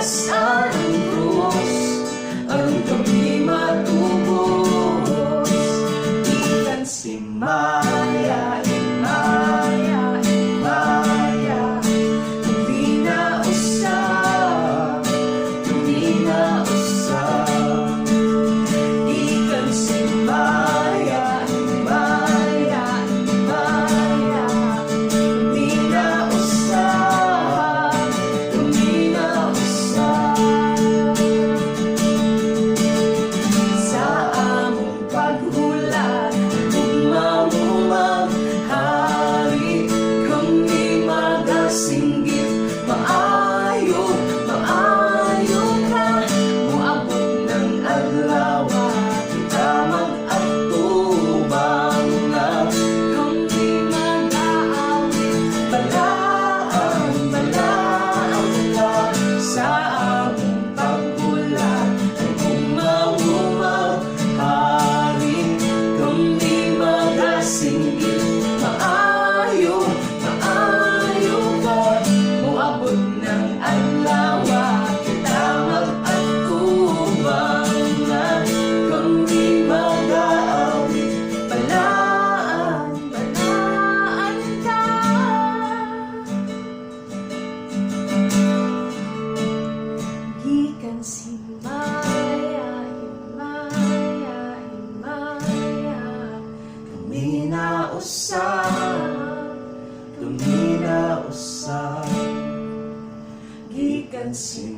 Asal ang krus, aron kami matubos. Ikan si Maya, Maya, Maya. Hindi na usap, hindi na usap. Ikan si Maya, Maya, Maya. Hindi na usap, hindi na usap. Sa among paghulat, maghari, kami magasinggit. Maayo, maayo ka, muabot ng adlaw, kita mag-atubang na. Kami mag-aawit, balaan, balaan ka. Sa among paghulat, maghari, kami magasinggit. Maayo, maayo ka, muabot ng adlaw, kita mag-atubang na. Kami mag-aawit, balaan, balaan ka. Gikan si Maya, Maya, Maya. Kami na usap, kami na usap. Gikan si